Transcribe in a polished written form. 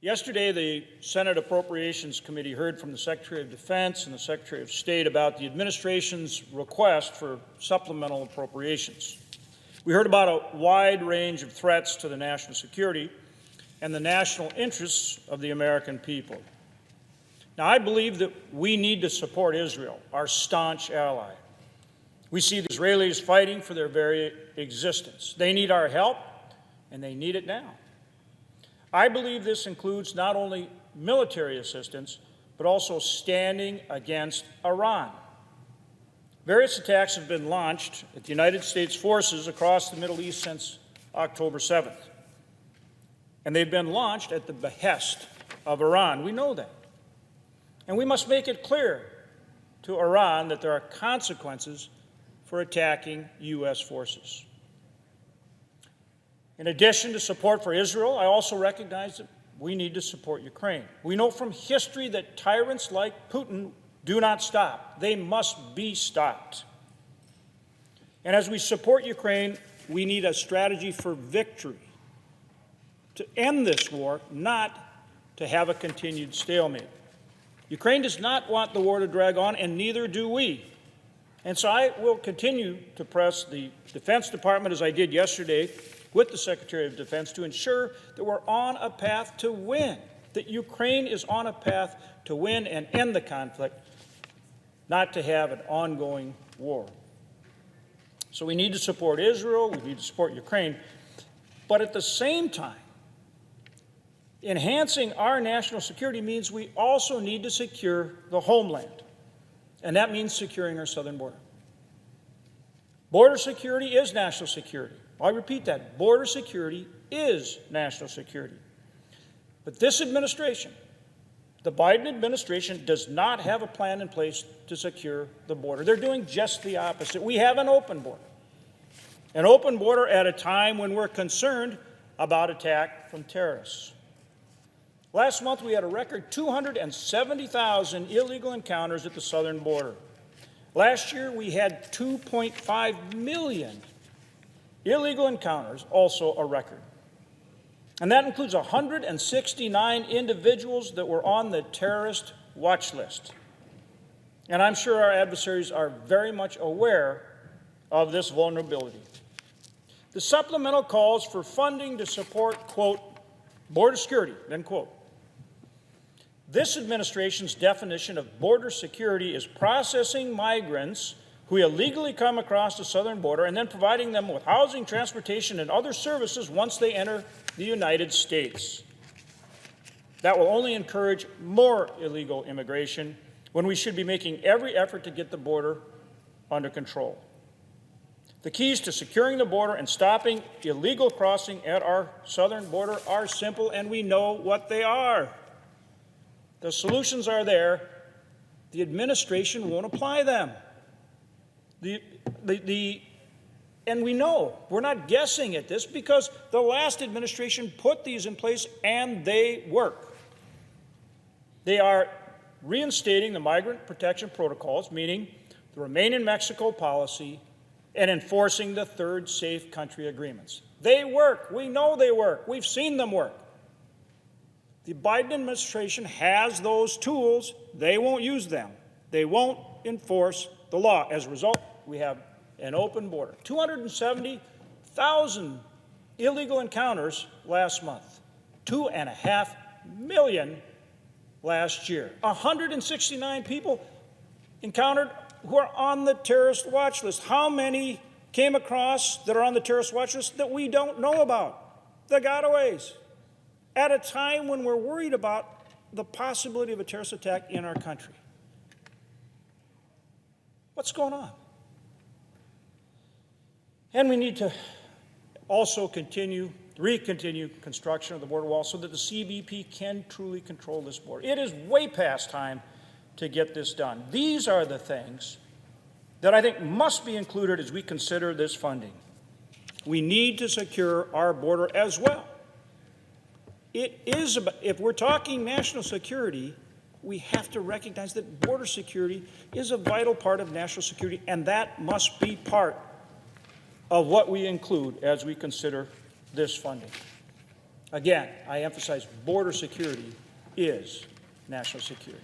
Yesterday, the Senate Appropriations Committee heard from the Secretary of Defense and the Secretary of State about the administration's request for supplemental appropriations. We heard about a wide range of threats to the national security and the national interests of the American people. Now, I believe that we need to support Israel, our staunch ally. We see the Israelis fighting for their very existence. They need our help, and they need it now. I believe this includes not only military assistance, but also standing against Iran. Various attacks have been launched at the United States forces across the Middle East since October 7th. And they've been launched at the behest of Iran. We know that. And we must make it clear to Iran that there are consequences for attacking U.S. forces. In addition to support for Israel, I also recognize that we need to support Ukraine. We know from history that tyrants like Putin do not stop. They must be stopped. And as we support Ukraine, we need a strategy for victory, to end this war, not to have a continued stalemate. Ukraine does not want the war to drag on, and neither do we. And so I will continue to press the Defense Department, as I did yesterday, with the Secretary of Defense to ensure that we're on a path to win, that Ukraine is on a path to win and end the conflict, not to have an ongoing war. So we need to support Israel, we need to support Ukraine, but at the same time, enhancing our national security means we also need to secure the homeland, and that means securing our southern border. Border security is national security. I repeat that. Border security is national security. But this administration, the Biden administration, does not have a plan in place to secure the border. They're doing just the opposite. We have an open border at a time when we're concerned about attack from terrorists. Last month, we had a record 270,000 illegal encounters at the southern border. Last year, we had 2.5 million illegal encounters, also a record. And that includes 169 individuals that were on the terrorist watch list. And I'm sure our adversaries are very much aware of this vulnerability. The supplemental calls for funding to support, quote, border security, end quote. This administration's definition of border security is processing migrants who illegally come across the southern border and then providing them with housing, transportation, and other services once they enter the United States. That will only encourage more illegal immigration when we should be making every effort to get the border under control. The keys to securing the border and stopping illegal crossing at our southern border are simple, and we know what they are. The solutions are there. The administration won't apply them. And we know, we're not guessing at this, because the last administration put these in place and they work. They are reinstating the migrant protection protocols, meaning the Remain in Mexico policy, and enforcing the third safe country agreements. They work. We know they work. We've seen them work. The Biden administration has those tools. They won't use them. They won't enforce the law. As a result, we have an open border. 270,000 illegal encounters last month. 2.5 million last year. 169 people encountered who are on the terrorist watch list. How many came across that are on the terrorist watch list that we don't know about? The gotaways. At a time when we're worried about the possibility of a terrorist attack in our country. What's going on? And we need to also continue construction of the border wall so that the CBP can truly control this border. It is way past time to get this done. These are the things that I think must be included as we consider this funding. We need to secure our border as well. It is about, if we're talking national security, we have to recognize that border security is a vital part of national security, and that must be part of what we include as we consider this funding. Again, I emphasize border security is national security.